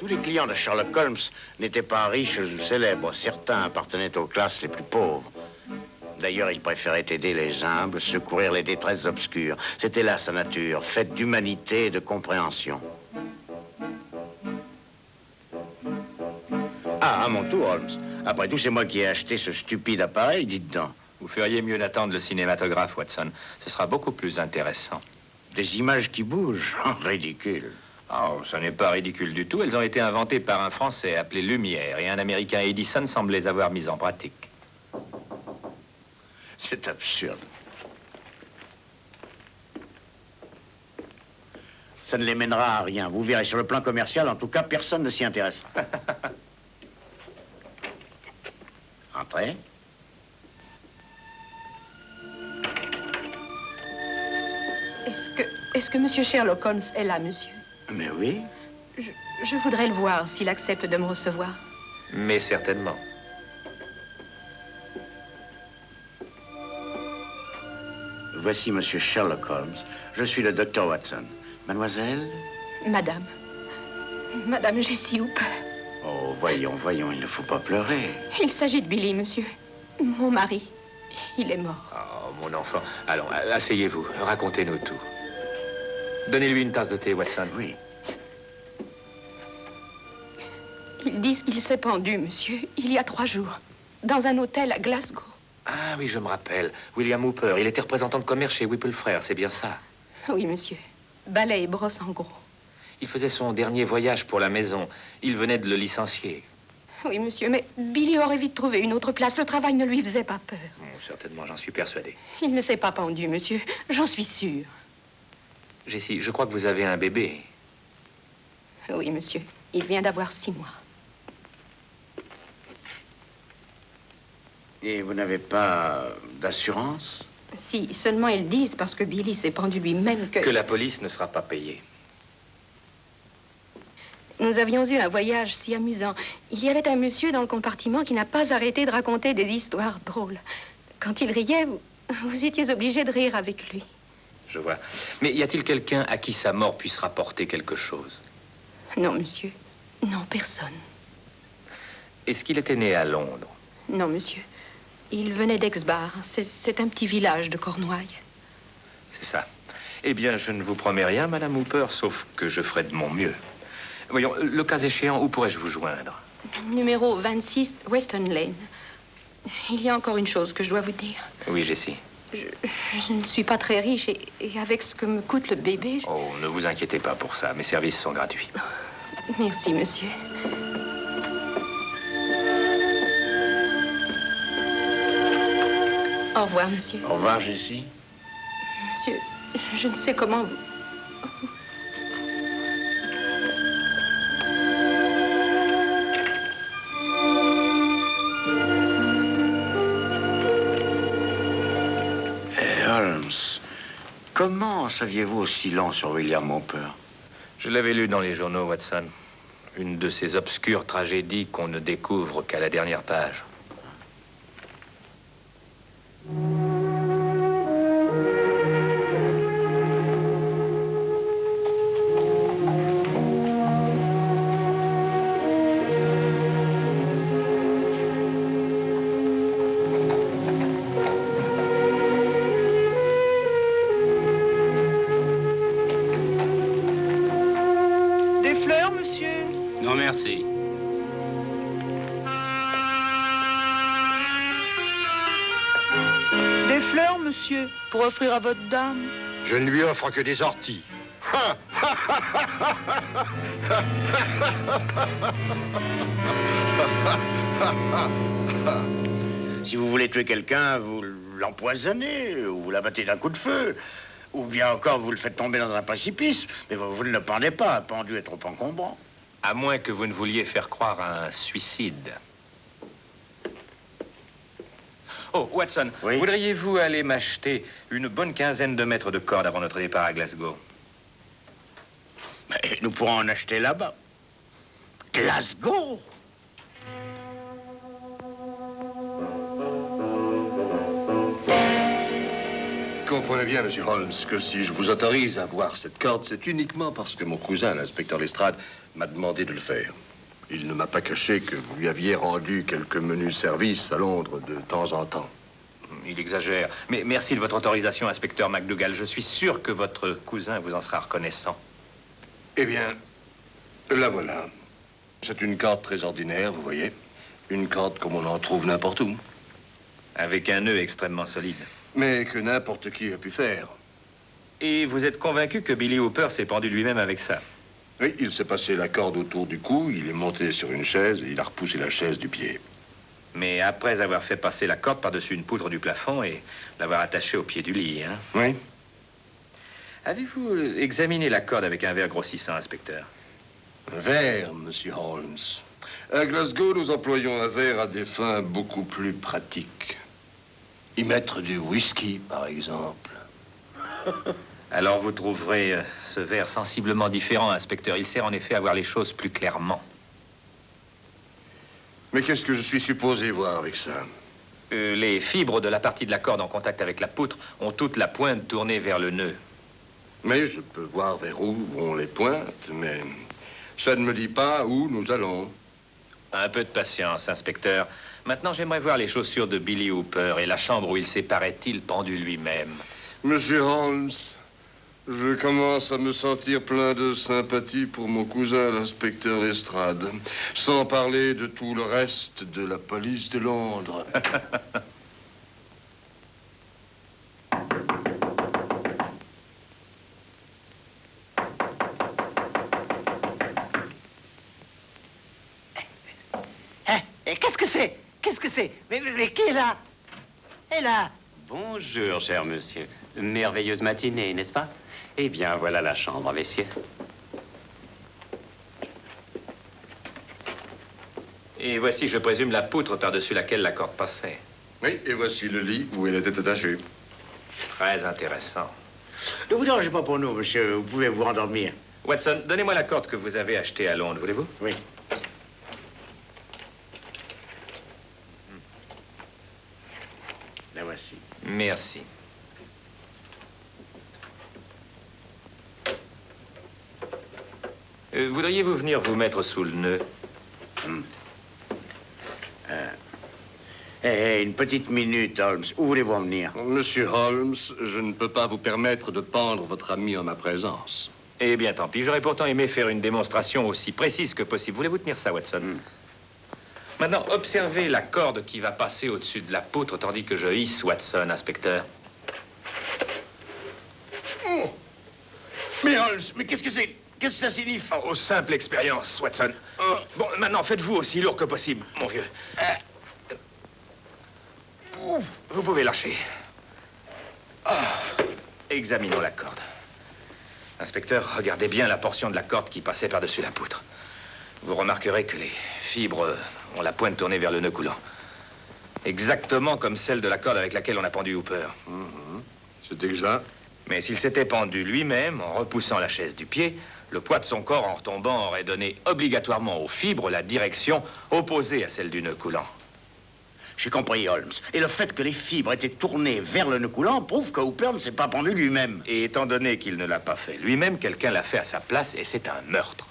Tous les clients de Sherlock Holmes n'étaient pas riches ou célèbres. Certains appartenaient aux classes les plus pauvres. D'ailleurs, il préférait aider les humbles, secourir les détresses obscures. C'était là sa nature, faite d'humanité et de compréhension. Ah, à mon tour, Holmes. Après tout, c'est moi qui ai acheté ce stupide appareil, dites donc. Vous feriez mieux d'attendre le cinématographe, Watson. Ce sera beaucoup plus intéressant. Des images qui bougent. Ridicule. Oh, ce n'est pas ridicule du tout. Elles ont été inventées par un Français appelé Lumière et un Américain Edison semble les avoir mises en pratique. C'est absurde. Ça ne les mènera à rien. Vous verrez, sur le plan commercial, en tout cas, personne ne s'y intéressera. Entrez. Est-ce que Monsieur Sherlock Holmes est là, monsieur? Mais oui. Je voudrais le voir, s'il accepte de me recevoir. Mais certainement. Voici Monsieur Sherlock Holmes. Je suis le docteur Watson. Mademoiselle? Madame. Madame Jessie Hooper. Oh, voyons, il ne faut pas pleurer. Il s'agit de Billy, monsieur. Mon mari. Il est mort. Oh, mon enfant. Allons, asseyez-vous. Racontez-nous tout. Donnez-lui une tasse de thé, Watson. Oui. Ils disent qu'il s'est pendu, monsieur, il y a 3 jours, dans un hôtel à Glasgow. Ah oui, je me rappelle. William Hooper, il était représentant de commerce chez Whipple Frères, c'est bien ça? Oui, monsieur. Balai et brosse en gros. Il faisait son dernier voyage pour la maison. Il venait de le licencier. Oui, monsieur, mais Billy aurait vite trouvé une autre place. Le travail ne lui faisait pas peur. Oh, certainement, j'en suis persuadé. Il ne s'est pas pendu, monsieur. J'en suis sûre. Jessie, je crois que vous avez un bébé. Oui, monsieur. Il vient d'avoir 6 mois. Et vous n'avez pas d'assurance? Si, seulement ils disent, parce que Billy s'est pendu lui-même, que... Que la police ne sera pas payée. Nous avions eu un voyage si amusant. Il y avait un monsieur dans le compartiment qui n'a pas arrêté de raconter des histoires drôles. Quand il riait, vous étiez obligé de rire avec lui. Je vois. Mais y a-t-il quelqu'un à qui sa mort puisse rapporter quelque chose? Non, monsieur. Non, personne. Est-ce qu'il était né à Londres? Non, monsieur. Il venait d'Exbar. C'est un petit village de Cornouailles. C'est ça. Eh bien, je ne vous promets rien, Madame Hooper, sauf que je ferai de mon mieux. Voyons, le cas échéant, où pourrais-je vous joindre? Numéro 26, Weston Lane. Il y a encore une chose que je dois vous dire. Oui, Jessie. Je ne suis pas très riche et avec ce que me coûte le bébé... Oh, ne vous inquiétez pas pour ça. Mes services sont gratuits. Merci, monsieur. Au revoir, monsieur. Au revoir, Jessie. Monsieur, je ne sais comment vous... Holmes, comment saviez-vous aussi long sur William Hooper? Je l'avais lu dans les journaux, Watson. Une de ces obscures tragédies qu'on ne découvre qu'à la dernière page. Merci. Des fleurs, monsieur, pour offrir à votre dame? Je ne lui offre que des orties. Si vous voulez tuer quelqu'un, vous l'empoisonnez, ou vous l'abattez d'un coup de feu, ou bien encore vous le faites tomber dans un précipice, mais vous ne le pendez pas, un pendu est trop encombrant. À moins que vous ne vouliez faire croire à un suicide. Oh, Watson, oui? Voudriez-vous aller m'acheter une bonne quinzaine de mètres de corde avant notre départ à Glasgow? Mais nous pourrons en acheter là-bas. Glasgow? comprenez bien, monsieur Holmes, que si je vous autorise à voir cette corde, c'est uniquement parce que mon cousin, l'inspecteur Lestrade, m'a demandé de le faire. Il ne m'a pas caché que vous lui aviez rendu quelques menus services à Londres de temps en temps. Il exagère. Mais merci de votre autorisation, inspecteur McDougall. Je suis sûr que votre cousin vous en sera reconnaissant. Eh bien, la voilà. C'est une corde très ordinaire, vous voyez. Une corde comme on en trouve n'importe où. Avec un nœud extrêmement solide. Mais que n'importe qui a pu faire. Et vous êtes convaincu que Billy Hooper s'est pendu lui-même avec ça? Oui, il s'est passé la corde autour du cou, il est monté sur une chaise et il a repoussé la chaise du pied. Mais après avoir fait passer la corde par-dessus une poutre du plafond et l'avoir attachée au pied du lit, hein? Oui. Avez-vous examiné la corde avec un verre grossissant, inspecteur? Un verre, monsieur Holmes. À Glasgow, nous employons un verre à des fins beaucoup plus pratiques. Y mettre du whisky, par exemple. Alors vous trouverez ce verre sensiblement différent, inspecteur. Il sert en effet à voir les choses plus clairement. Mais qu'est-ce que je suis supposé voir avec ça? Les fibres de la partie de la corde en contact avec la poutre ont toute la pointe tournée vers le nœud. Mais je peux voir vers où vont les pointes, mais ça ne me dit pas où nous allons. Un peu de patience, inspecteur. Maintenant, j'aimerais voir les chaussures de Billy Hooper et la chambre où il s'est, paraît-il, pendu lui-même. Monsieur Holmes, je commence à me sentir plein de sympathie pour mon cousin, l'inspecteur Lestrade, sans parler de tout le reste de la police de Londres. Qu'est-ce que c'est? Qu'est-ce que c'est? Mais qui est là? Et là? Bonjour, cher monsieur. Merveilleuse matinée, n'est-ce pas? Eh bien, voilà la chambre, messieurs. Et voici, je présume, la poutre par-dessus laquelle la corde passait. Oui, et voici le lit où elle était attachée. Très intéressant. Ne vous dérangez pas pour nous, monsieur. Vous pouvez vous rendormir. Watson, donnez-moi la corde que vous avez achetée à Londres, voulez-vous? Oui. La voici. Merci. Voudriez-vous venir vous mettre sous le nœud? Une petite minute, Holmes. Où voulez-vous en venir? Monsieur Holmes, je ne peux pas vous permettre de pendre votre ami en ma présence. Eh bien, tant pis. J'aurais pourtant aimé faire une démonstration aussi précise que possible. Voulez-vous tenir ça, Watson? Maintenant, observez la corde qui va passer au-dessus de la poutre tandis que je hisse Watson, inspecteur. Oh! Mais Holmes, mais qu'est-ce que c'est? Qu'est-ce que ça signifie? Oh, simple expérience, Watson. Bon, maintenant, faites-vous aussi lourd que possible, mon vieux. Vous pouvez lâcher. Examinons la corde. Inspecteur, regardez bien la portion de la corde qui passait par-dessus la poutre. Vous remarquerez que les fibres ont la pointe tournée vers le nœud coulant. Exactement comme celle de la corde avec laquelle on a pendu Hooper. C'est exact. Mais s'il s'était pendu lui-même, en repoussant la chaise du pied, le poids de son corps en retombant aurait donné obligatoirement aux fibres la direction opposée à celle du nœud coulant. J'ai compris, Holmes. Et le fait que les fibres étaient tournées vers le nœud coulant prouve que Hooper ne s'est pas pendu lui-même. Et étant donné qu'il ne l'a pas fait lui-même, quelqu'un l'a fait à sa place et c'est un meurtre.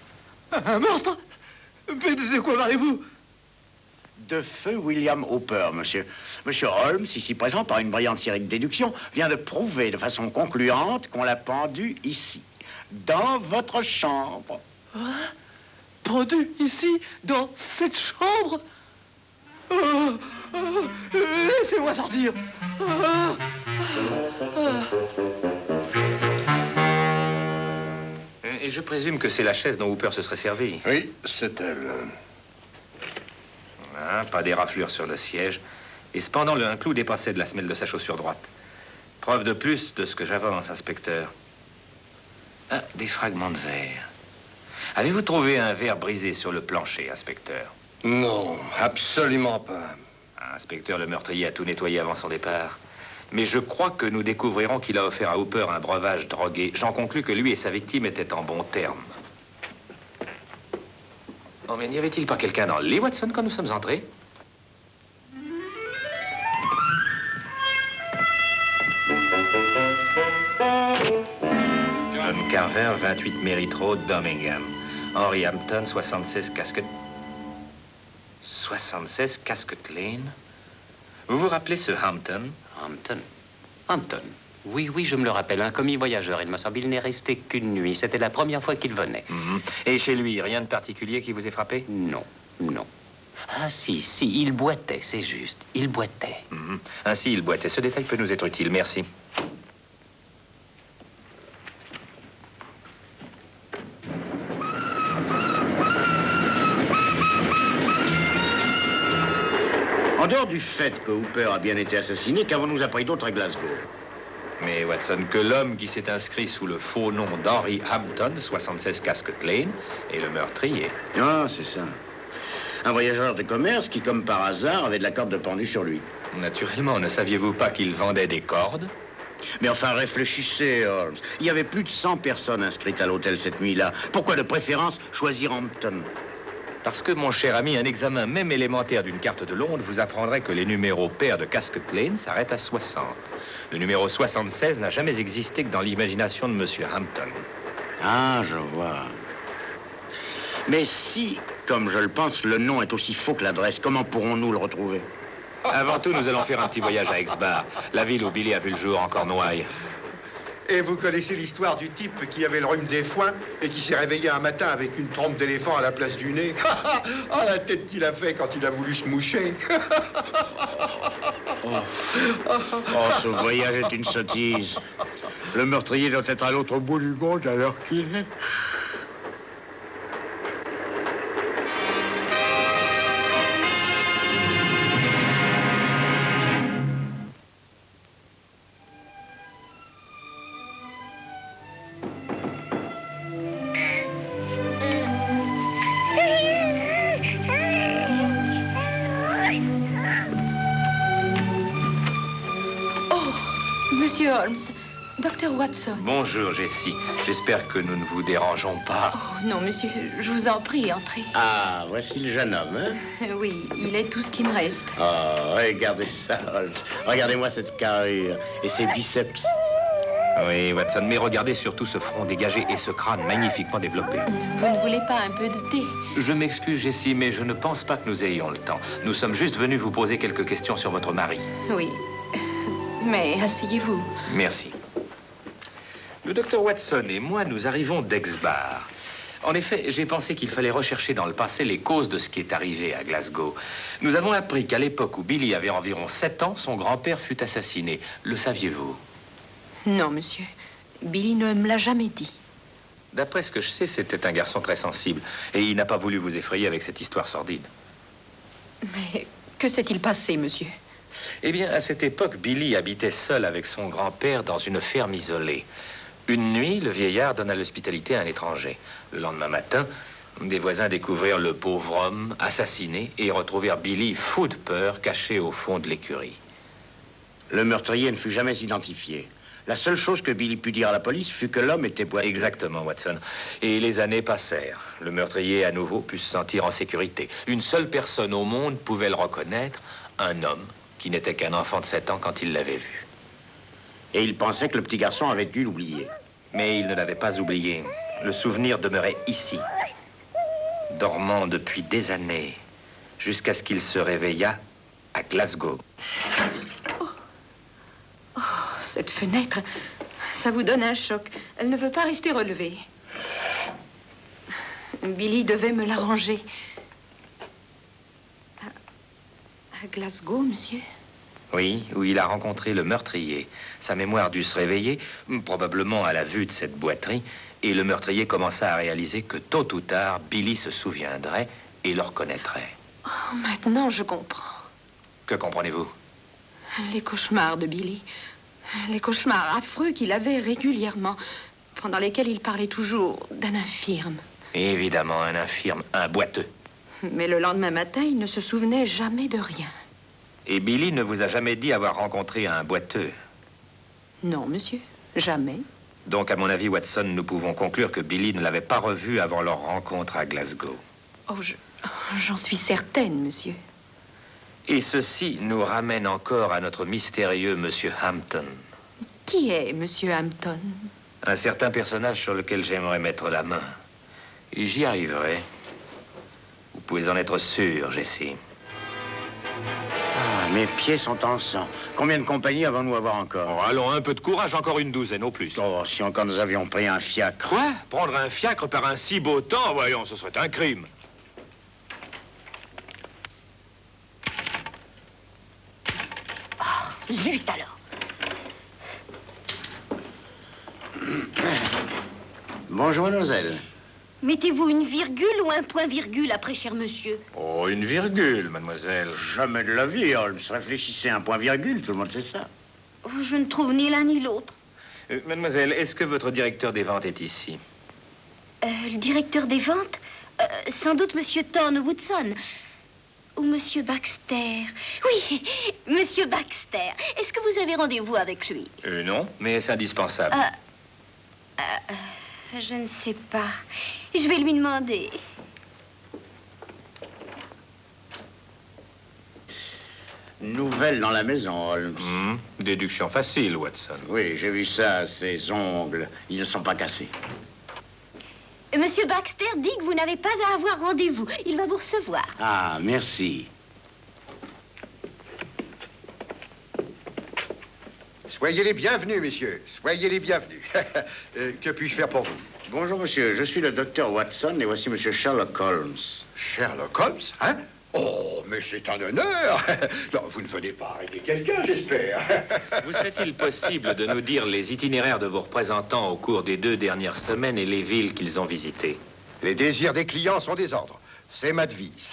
Un meurtre? Mais de quoi parlez-vous? De feu William Hooper, monsieur. Monsieur Holmes, ici présent par une brillante série de déductions, vient de prouver de façon concluante qu'on l'a pendu ici, dans votre chambre. Hein? Pendu ici, dans cette chambre? Laissez-moi sortir. Et je présume que c'est la chaise dont Hooper se serait servi. Oui, c'est elle. Hein, pas d'éraflure sur le siège. Et cependant, un clou dépassait de la semelle de sa chaussure droite. Preuve de plus de ce que j'avance, inspecteur. Ah, des fragments de verre. Avez-vous trouvé un verre brisé sur le plancher, inspecteur? Non, absolument pas. Ah, inspecteur, le meurtrier a tout nettoyé avant son départ. Mais je crois que nous découvrirons qu'il a offert à Hooper un breuvage drogué. J'en conclus que lui et sa victime étaient en bons termes. Oh, mais n'y avait-il pas quelqu'un dans le lit, Watson, quand nous sommes entrés? 120, 28 Merritt Road, Birmingham. Henry Hampton, 76 Casket... 76 Casket Lane. Vous vous rappelez ce Hampton? Hampton. Hampton. Oui, oui, je me le rappelle. Un commis voyageur, il me semble. Il n'est resté qu'une nuit. C'était la première fois qu'il venait. Et chez lui, rien de particulier qui vous ait frappé? Non, non. Ah, si, si, il boitait, c'est juste. Il boitait. Ainsi, il boitait. Ce détail peut nous être utile. Merci. En dehors du fait que Hooper a bien été assassiné, qu'avons-nous appris d'autre à Glasgow? Mais, Watson, que l'homme qui s'est inscrit sous le faux nom d'Henry Hampton, 76 Casket Lane, est le meurtrier. Ah, c'est ça. Un voyageur de commerce qui, comme par hasard, avait de la corde de pendu sur lui. Naturellement, ne saviez-vous pas qu'il vendait des cordes? Mais enfin, réfléchissez, Holmes. Il y avait plus de 100 personnes inscrites à l'hôtel cette nuit-là. Pourquoi de préférence choisir Hampton? Parce que, mon cher ami, un examen même élémentaire d'une carte de Londres vous apprendrait que les numéros pairs de Casket Lane s'arrêtent à 60. Le numéro 76 n'a jamais existé que dans l'imagination de M. Hampton. Ah, je vois. Mais si, comme je le pense, le nom est aussi faux que l'adresse, comment pourrons-nous le retrouver? Avant tout, nous allons faire un petit voyage à Exbar, la ville où Billy a vu le jour en Cornouailles. Et vous connaissez l'histoire du type qui avait le rhume des foins et qui s'est réveillé un matin avec une trompe d'éléphant à la place du nez? Ah, la tête qu'il a fait quand il a voulu se moucher. Oh, ce voyage est une sottise. Le meurtrier doit être à l'autre bout du monde alors qu'il est. Monsieur Holmes, Dr. Watson. Bonjour, Jessie. J'espère que nous ne vous dérangeons pas. Oh, non, monsieur, je vous en prie, entrez. Ah, voici le jeune homme, hein? Oui, il est tout ce qui me reste. Oh, regardez ça, Holmes. Regardez-moi cette carrure et ces biceps. Oui, Watson, mais regardez surtout ce front dégagé et ce crâne magnifiquement développé. Vous ne voulez pas un peu de thé? Je m'excuse, Jessie, mais je ne pense pas que nous ayons le temps. Nous sommes juste venus vous poser quelques questions sur votre mari. Oui, mais asseyez-vous. Merci. Le docteur Watson et moi, nous arrivons d'Exbar. En effet, j'ai pensé qu'il fallait rechercher dans le passé les causes de ce qui est arrivé à Glasgow. Nous avons appris qu'à l'époque où Billy avait environ 7 ans, son grand-père fut assassiné. Le saviez-vous? Non, monsieur. Billy ne me l'a jamais dit. D'après ce que je sais, c'était un garçon très sensible. Et il n'a pas voulu vous effrayer avec cette histoire sordide. Mais que s'est-il passé, monsieur? Eh bien, à cette époque, Billy habitait seul avec son grand-père dans une ferme isolée. Une nuit, le vieillard donna l'hospitalité à un étranger. Le lendemain matin, des voisins découvrirent le pauvre homme assassiné et retrouvèrent Billy fou de peur, caché au fond de l'écurie. Le meurtrier ne fut jamais identifié. La seule chose que Billy put dire à la police fut que l'homme était boiteux. Exactement, Watson. Et les années passèrent. Le meurtrier, à nouveau, put se sentir en sécurité. Une seule personne au monde pouvait le reconnaître, un homme qui n'était qu'un enfant de 7 ans quand il l'avait vu. Et il pensait que le petit garçon avait dû l'oublier. Mais il ne l'avait pas oublié. Le souvenir demeurait ici, dormant depuis des années, jusqu'à ce qu'il se réveillât à Glasgow. Oh, cette fenêtre, ça vous donne un choc. Elle ne veut pas rester relevée. Billy devait me l'arranger. À Glasgow, monsieur? Oui, où il a rencontré le meurtrier. Sa mémoire dut se réveiller, probablement à la vue de cette boiterie, et le meurtrier commença à réaliser que tôt ou tard, Billy se souviendrait et le reconnaîtrait. Oh, maintenant, je comprends. Que comprenez-vous? Les cauchemars de Billy. Les cauchemars affreux qu'il avait régulièrement, pendant lesquels il parlait toujours d'un infirme. Évidemment, un infirme, un boiteux. Mais le lendemain matin, il ne se souvenait jamais de rien. Et Billy ne vous a jamais dit avoir rencontré un boiteux? Non, monsieur, jamais. Donc, à mon avis, Watson, nous pouvons conclure que Billy ne l'avait pas revu avant leur rencontre à Glasgow. Oh, j'en suis certaine, monsieur. Et ceci nous ramène encore à notre mystérieux monsieur Hampton. Qui est monsieur Hampton? Un certain personnage sur lequel j'aimerais mettre la main. Et j'y arriverai. Vous pouvez en être sûr, Jessie. Ah, mes pieds sont en sang. Combien de compagnies avons-nous à avoir encore? Oh, allons, un peu de courage, encore une douzaine au plus. Oh, si encore nous avions pris un fiacre. Quoi? Prendre un fiacre par un si beau temps? Voyons, ce serait un crime. Oh, zut alors. Bonjour, mademoiselle. Mettez-vous une virgule ou un point-virgule après, cher monsieur? Oh, une virgule, mademoiselle. Jamais de la vie, Holmes. Réfléchissez à un point-virgule, tout le monde sait ça. Oh, je ne trouve ni l'un ni l'autre. Mademoiselle, est-ce que votre directeur des ventes est ici? Le directeur des ventes? Sans doute monsieur Thorne Woodson. Ou monsieur Baxter. Oui, monsieur Baxter. Est-ce que vous avez rendez-vous avec lui? Non, mais est-ce indispensable? Je ne sais pas. Je vais lui demander. Nouvelle dans la maison, Holmes. Déduction facile, Watson. Oui, j'ai vu ça, ses ongles. Ils ne sont pas cassés. Monsieur Baxter dit que vous n'avez pas à avoir rendez-vous. Il va vous recevoir. Ah, merci. Soyez les bienvenus, messieurs. Soyez les bienvenus. Que puis-je faire pour vous? Bonjour, monsieur. Je suis le docteur Watson et voici monsieur Sherlock Holmes. Sherlock Holmes, hein? Oh, mais c'est un honneur. Non, vous ne venez pas arrêter quelqu'un, j'espère. Vous serait-il possible de nous dire les itinéraires de vos représentants au cours des 2 dernières semaines et les villes qu'ils ont visitées? Les désirs des clients sont des ordres. C'est ma devise.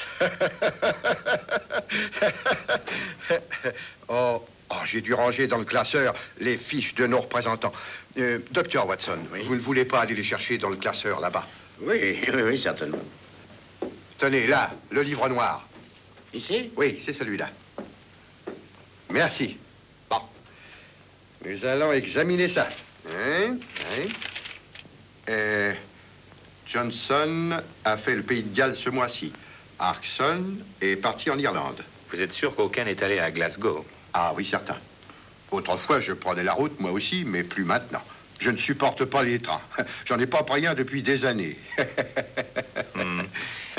Oh, j'ai dû ranger dans le classeur les fiches de nos représentants. Docteur Watson, oui. Vous ne voulez pas aller les chercher dans le classeur là-bas? Oui, certainement. Tenez, là, le livre noir. Ici? Oui, c'est celui-là. Merci. Bon. Nous allons examiner ça. Johnson a fait le Pays de Galles ce mois-ci. Arkson est parti en Irlande. Vous êtes sûr qu'aucun n'est allé à Glasgow? Ah oui, certain. Autrefois, je prenais la route, moi aussi, mais plus maintenant. Je ne supporte pas les trains. J'en ai pas pris un depuis des années.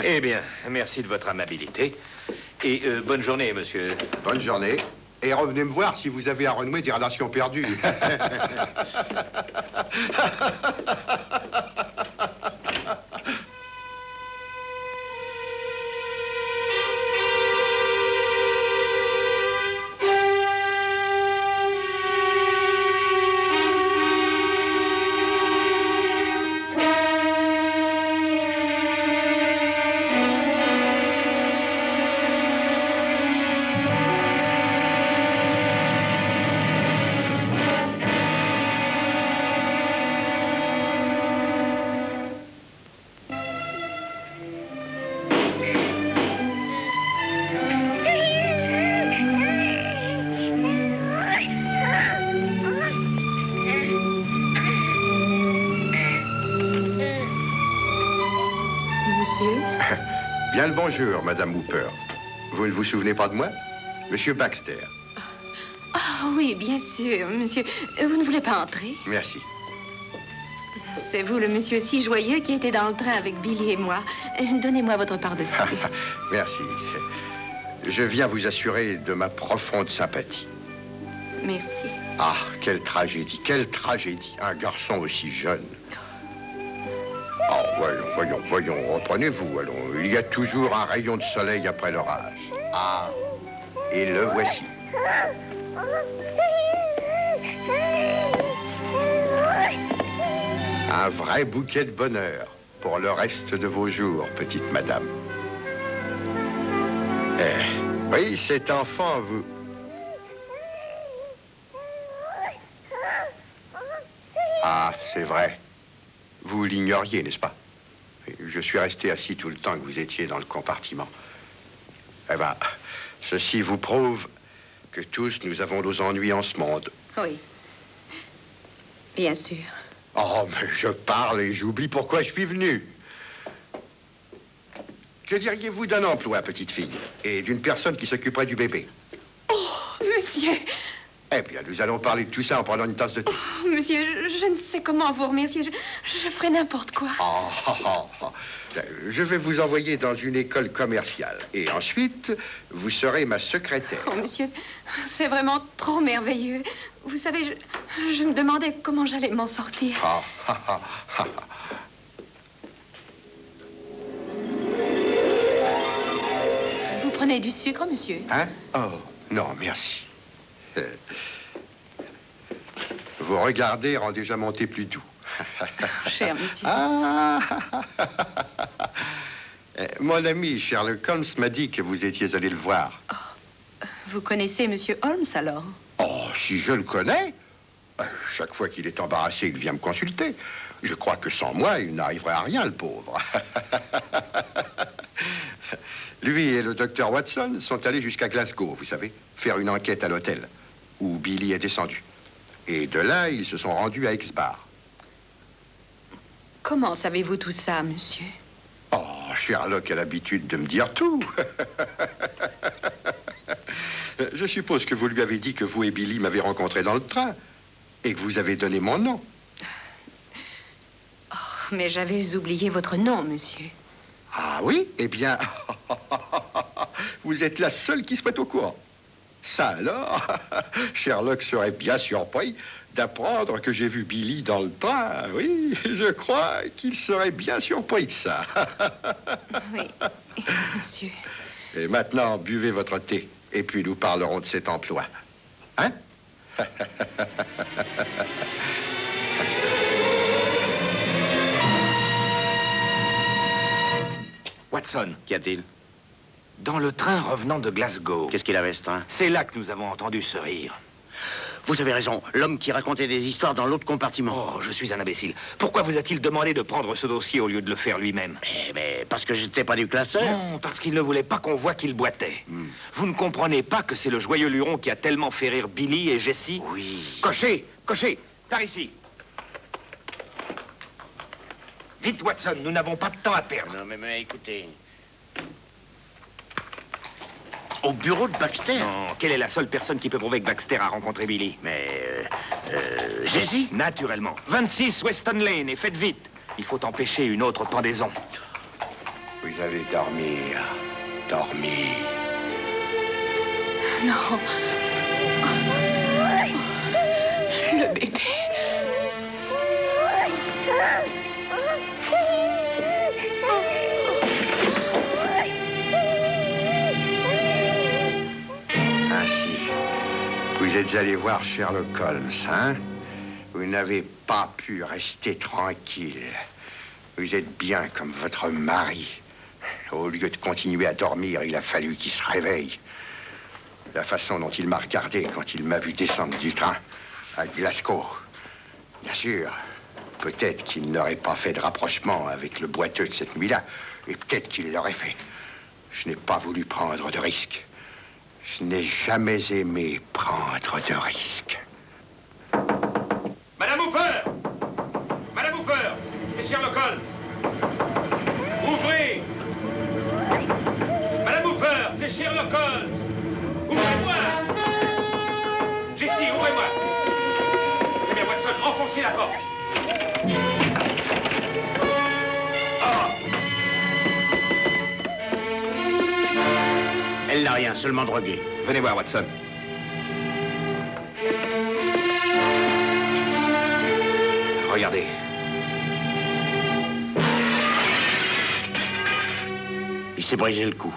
Eh bien, merci de votre amabilité. Et bonne journée, monsieur. Bonne journée. Et revenez me voir si vous avez à renouer des relations perdues. Bien le bonjour, Madame Hooper. Vous ne vous souvenez pas de moi? Monsieur Baxter. Ah oui, bien sûr, monsieur. Vous ne voulez pas entrer? Merci. C'est vous, le monsieur si joyeux qui était dans le train avec Billy et moi. Donnez-moi votre part-dessus. Merci. Je viens vous assurer de ma profonde sympathie. Merci. Ah, quelle tragédie, quelle tragédie. Un garçon aussi jeune. Oh, voyons, reprenez-vous, allons. Il y a toujours un rayon de soleil après l'orage. Ah, et le voici. Un vrai bouquet de bonheur pour le reste de vos jours, petite madame. Oui, cet enfant, vous... Ah, c'est vrai. Vous l'ignoriez, n'est-ce pas? Je suis resté assis tout le temps que vous étiez dans le compartiment. Eh bien, ceci vous prouve que tous nous avons nos ennuis en ce monde. Oui. Bien sûr. Oh, mais je parle et j'oublie pourquoi je suis venu. Que diriez-vous d'un emploi, petite fille, et d'une personne qui s'occuperait du bébé? Oh, monsieur! Eh bien, nous allons parler de tout ça en prenant une tasse de thé. Oh, monsieur, je ne sais comment vous remercier. Je ferai n'importe quoi. Je vais vous envoyer dans une école commerciale. Et ensuite, vous serez ma secrétaire. Oh, monsieur, c'est vraiment trop merveilleux. Vous savez, je me demandais comment j'allais m'en sortir. Vous prenez du sucre, monsieur? Hein? Oh, non, merci. Vos regards rend déjà mon thé plus doux. Cher monsieur. Mon ami Sherlock Holmes m'a dit que vous étiez allé le voir. Oh, vous connaissez monsieur Holmes, alors? Oh, si je le connais. Chaque fois qu'il est embarrassé, il vient me consulter. Je crois que sans moi, il n'arriverait à rien, le pauvre. Lui et le docteur Watson sont allés jusqu'à Glasgow, vous savez, faire une enquête à l'hôtel où Billy est descendu. Et de là, ils se sont rendus à Exbar. Comment savez-vous tout ça, monsieur? Oh, Sherlock a l'habitude de me dire tout. Je suppose que vous lui avez dit que vous et Billy m'avez rencontré dans le train et que vous avez donné mon nom. Oh, mais j'avais oublié votre nom, monsieur. Ah oui? Eh bien, vous êtes la seule qui soit au courant. Ça alors, Sherlock serait bien surpris d'apprendre que j'ai vu Billy dans le train. Oui, je crois qu'il serait bien surpris de ça. Oui, monsieur. Et maintenant, buvez votre thé, et puis nous parlerons de cet emploi. Hein? Watson. Qu'y a-t-il? Dans le train revenant de Glasgow. Qu'est-ce qu'il avait, ce train? C'est là que nous avons entendu ce rire. Vous avez raison. L'homme qui racontait des histoires dans l'autre compartiment. Oh, je suis un imbécile. Pourquoi vous a-t-il demandé de prendre ce dossier au lieu de le faire lui-même? Mais parce que j'étais pas du classeur. Non, parce qu'il ne voulait pas qu'on voie qu'il boitait. Vous ne comprenez pas que c'est le joyeux luron qui a tellement fait rire Billy et Jessie? Oui. Cocher, cocher, par ici. Vite, Watson, nous n'avons pas de temps à perdre. Non, mais écoutez... Au bureau de Baxter? Non, quelle est la seule personne qui peut prouver que Baxter a rencontré Billy? Mais... Jessie? Naturellement. 26 Weston Lane, et faites vite. Il faut empêcher une autre pendaison. Vous allez dormir. Dormir. Non. Le bébé. Ainsi, vous êtes allé voir Sherlock Holmes, hein? Vous n'avez pas pu rester tranquille. Vous êtes bien comme votre mari. Au lieu de continuer à dormir, il a fallu qu'il se réveille. La façon dont il m'a regardé quand il m'a vu descendre du train à Glasgow. Bien sûr, peut-être qu'il n'aurait pas fait de rapprochement avec le boiteux de cette nuit-là. Et peut-être qu'il l'aurait fait. Je n'ai pas voulu prendre de risques. Je n'ai jamais aimé prendre de risques. Madame Hooper! Madame Hooper! C'est Sherlock Holmes! Ouvrez! Madame Hooper! C'est Sherlock Holmes! Ouvrez-moi! Jessie, ouvrez-moi! Très bien, Watson, enfoncez la porte! Elle n'a rien, seulement droguée. Venez voir, Watson. Regardez. Il s'est brisé le cou.